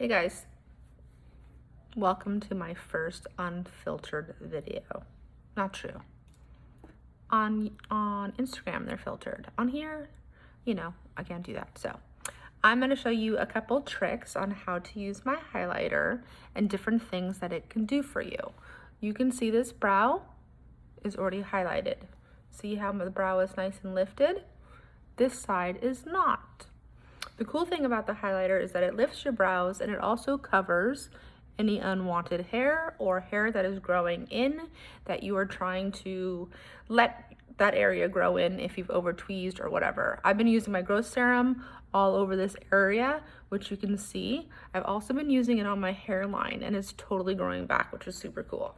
Hey guys, welcome to my first unfiltered video. Not true. On Instagram they're filtered. On here, I can't do that. So I'm going to show you a couple tricks on how to use my highlighter and different things that it can do for you. You can see this brow is already highlighted. See how the brow is nice and lifted? This side is not. The cool thing about the highlighter is that it lifts your brows and it also covers any unwanted hair or hair that is growing in that you are trying to let that area grow in if you've over tweezed or whatever. I've been using my growth serum all over this area, which you can see. I've also been using it on my hairline and it's totally growing back, which is super cool.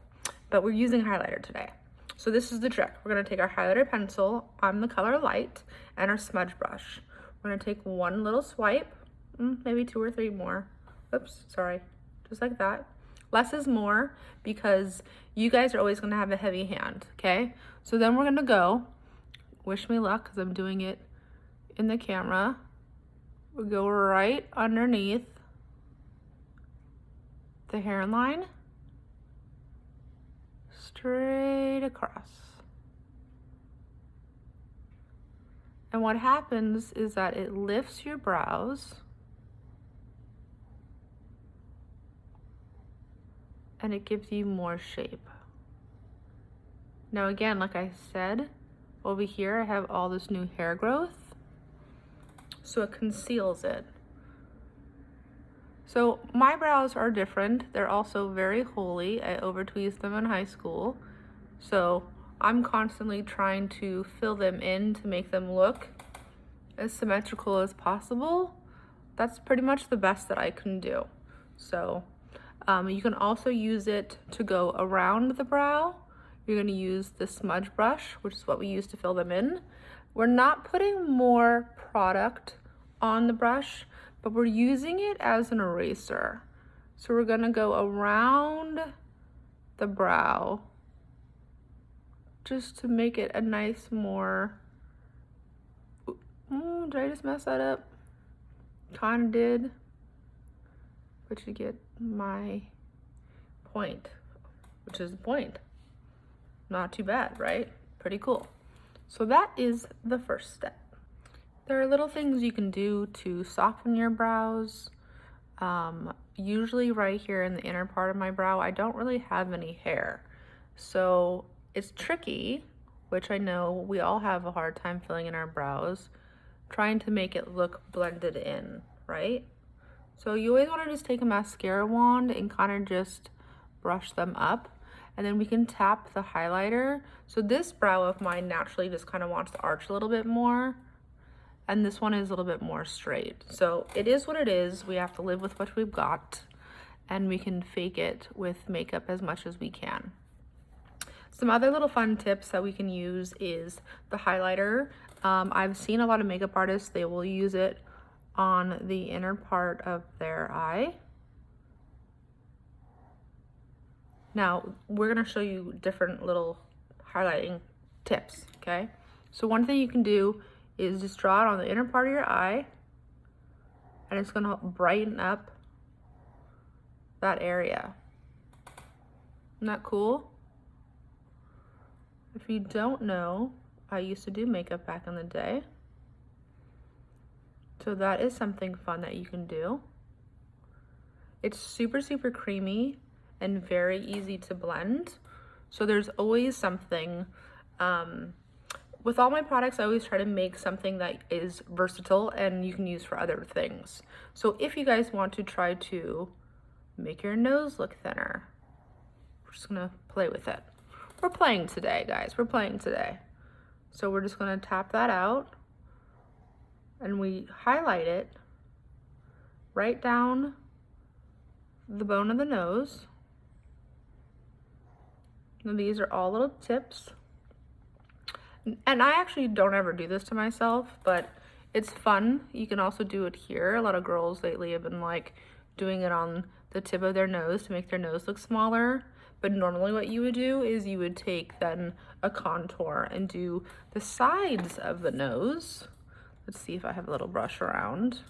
But we're using highlighter today. So this is the trick. We're gonna take our highlighter pencil, I'm the color light, and our smudge brush. We're gonna take one little swipe, maybe 2 or 3 more. Oops, sorry, just like that. Less is more because you guys are always gonna have a heavy hand, okay? So then we're gonna go, wish me luck because I'm doing it in the camera. We'll go right underneath the hairline, straight across. And what happens is that it lifts your brows and it gives you more shape. Now again, like I said, over here I have all this new hair growth, so it conceals it. So my brows are different. They're also very holy. I over tweezed them in high school. So I'm constantly trying to fill them in to make them look as symmetrical as possible. That's pretty much the best that I can do. So you can also use it to go around the brow. You're gonna use the smudge brush, which is what we use to fill them in. We're not putting more product on the brush, but we're using it as an eraser. So we're gonna go around the brow just to make it a nice more, did I just mess that up? Kinda did, but you get my point, which is the point. Not too bad, right? Pretty cool. So that is the first step. There are little things you can do to soften your brows. Usually right here in the inner part of my brow, I don't really have any hair. So it's tricky, which I know we all have a hard time filling in our brows, trying to make it look blended in, right? So you always want to just take a mascara wand and kind of just brush them up, and then we can tap the highlighter. So this brow of mine naturally just kind of wants to arch a little bit more, and this one is a little bit more straight. So it is what it is. We have to live with what we've got, and we can fake it with makeup as much as we can. Some other little fun tips that we can use is the highlighter. I've seen a lot of makeup artists, they will use it on the inner part of their eye. Now, we're gonna show you different little highlighting tips, okay? So one thing you can do is just draw it on the inner part of your eye, and it's gonna brighten up that area. Isn't that cool? If you don't know, I used to do makeup back in the day. So that is something fun that you can do. It's super, super creamy and very easy to blend. So there's always something. With all my products, I always try to make something that is versatile and you can use for other things. So if you guys want to try to make your nose look thinner, we're just gonna play with it. We're playing today, guys, we're playing today. So we're just gonna tap that out and we highlight it right down the bone of the nose. And these are all little tips. And I actually don't ever do this to myself, but it's fun. You can also do it here. A lot of girls lately have been like doing it on the tip of their nose to make their nose look smaller. But normally what you would do is you would take then a contour and do the sides of the nose. Let's see if I have a little brush around.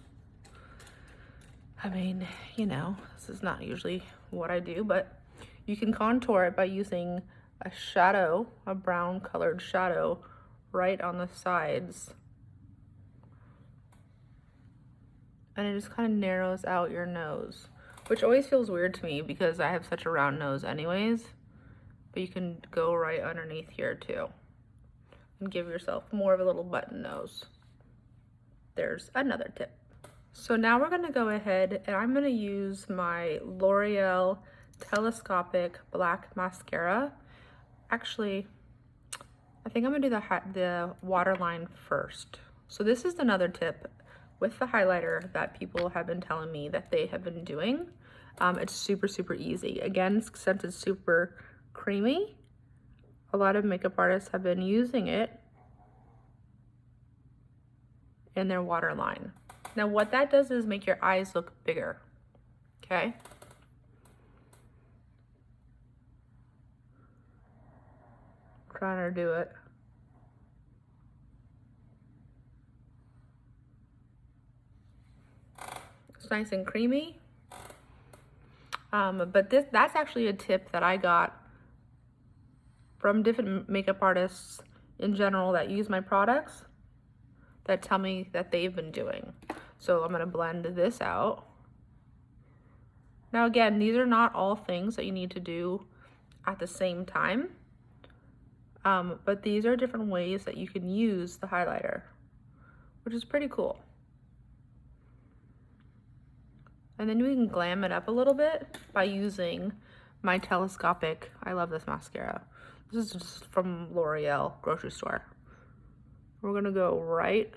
I mean, you know, this is not usually what I do, but you can contour it by using a shadow, a brown colored shadow, right on the sides. And it just kind of narrows out your nose, which always feels weird to me because I have such a round nose anyways. But you can go right underneath here too and give yourself more of a little button nose. There's another tip. So now we're gonna go ahead and I'm gonna use my L'Oreal Telescopic Black Mascara. Actually, I think I'm gonna do the waterline first. So this is another tip with the highlighter that people have been telling me that they have been doing. It's super, super easy. Again, since it's super creamy, a lot of makeup artists have been using it in their waterline. Now what that does is make your eyes look bigger, okay? Trying to do it. It's nice and creamy. But that's actually a tip that I got from different makeup artists in general that use my products that tell me that they've been doing. So I'm gonna blend this out. Now again, these are not all things that you need to do at the same time, but these are different ways that you can use the highlighter, which is pretty cool. And then we can glam it up a little bit by using my telescopic, I love this mascara. This is just from L'Oreal grocery store. We're gonna go right.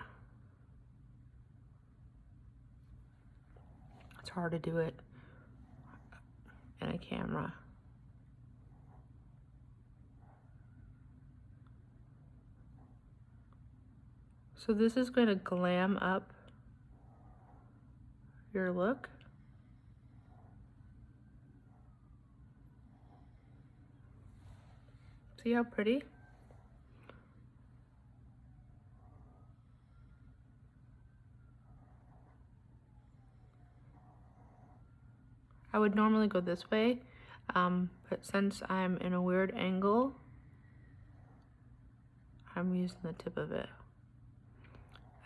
It's hard to do it in a camera. So this is going to glam up your look. See how pretty? I would normally go this way, but since I'm in a weird angle, I'm using the tip of it.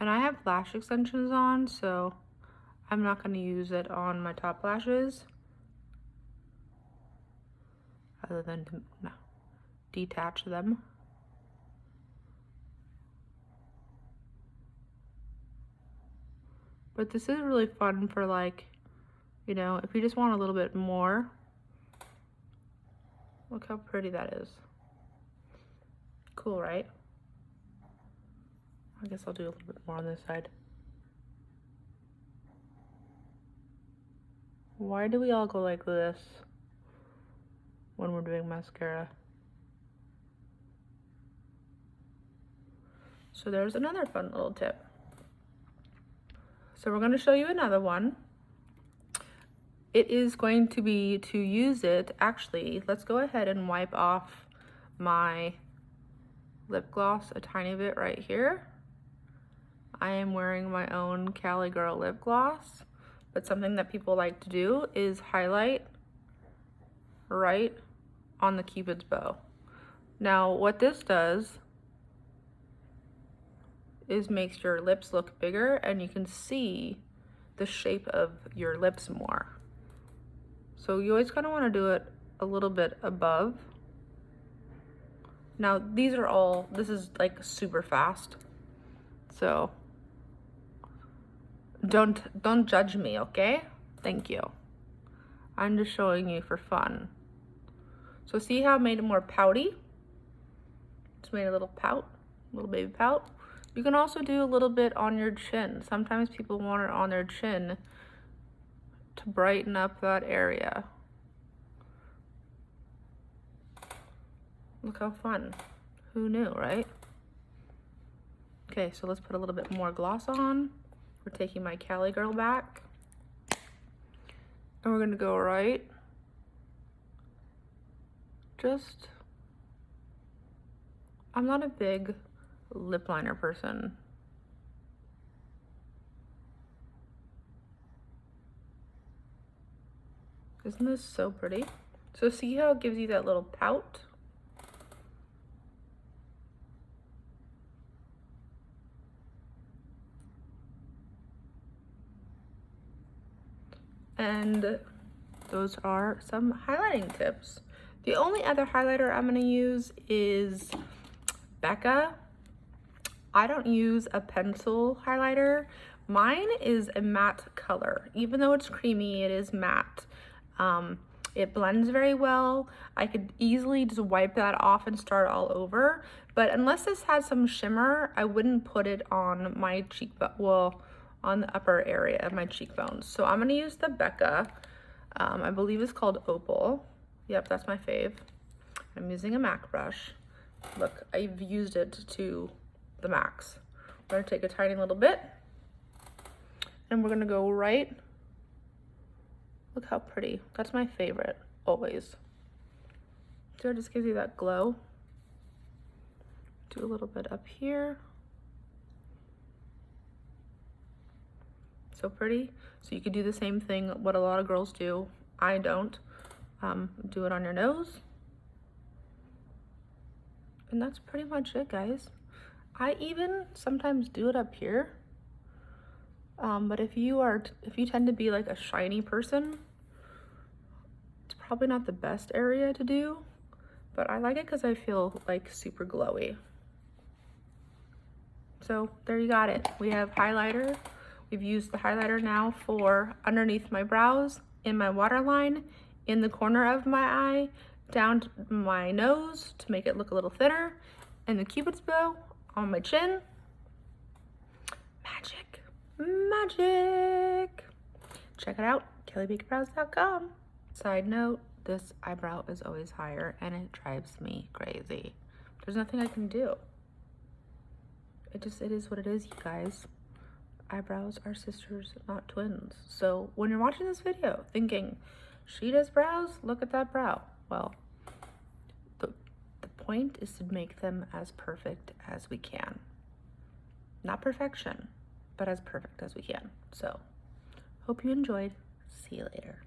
And I have lash extensions on, so I'm not going to use it on my top lashes, other than to detach them. But this is really fun for, like, you know, if you just want a little bit more. Look how pretty that is. Cool, right? I guess I'll do a little bit more on this side. Why do we all go like this when we're doing mascara? So there's another fun little tip. So we're going to show you another one. It is going to be to use it, actually, let's go ahead and wipe off my lip gloss a tiny bit right here. I am wearing my own Cali Girl lip gloss, but something that people like to do is highlight right on the Cupid's bow. Now, what this does is makes your lips look bigger and you can see the shape of your lips more. So you always kind of want to do it a little bit above. Now these are all, this is like super fast, so don't judge me, okay? Thank you. I'm just showing you for fun. So see how I made it more pouty? Just made a little pout, little baby pout. You can also do a little bit on your chin. Sometimes people want it on their chin to brighten up that area. Look how fun. Who knew, right? Okay, so let's put a little bit more gloss on. We're taking my Cali Girl back. And we're gonna go right. I'm not a big lip liner person. Isn't this so pretty? So see how it gives you that little pout? And those are some highlighting tips. The only other highlighter I'm gonna use is Becca. I don't use a pencil highlighter. Mine is a matte color. Even though it's creamy, it is matte. It blends very well. I could easily just wipe that off and start all over. But unless this has some shimmer, I wouldn't put it on my cheekbone, well, on the upper area of my cheekbones. So I'm gonna use the Becca. I believe it's called Opal. Yep, that's my fave. I'm using a MAC brush. Look, I've used it to the max. We're gonna take a tiny little bit and we're gonna go right. Look how pretty. That's my favorite, always. So it just gives you that glow. Do a little bit up here. So pretty. So you could do the same thing, what a lot of girls do. I don't. Do it on your nose. And that's pretty much it, guys. I even sometimes do it up here. But if you tend to be like a shiny person, it's probably not the best area to do, but I like it because I feel like super glowy. So there you got it. We have highlighter. We've used the highlighter now for underneath my brows, in my waterline, in the corner of my eye, down to my nose to make it look a little thinner, and the Cupid's bow on my chin. Magic, magic. Check it out, kelleybakebrows.com. Side note, this eyebrow is always higher and it drives me crazy. There's nothing I can do. It is what it is, you guys. Eyebrows are sisters, not twins. So when you're watching this video thinking, she does brows, look at that brow. Well, the point is to make them as perfect as we can. Not perfection, but as perfect as we can. So, hope you enjoyed. See you later.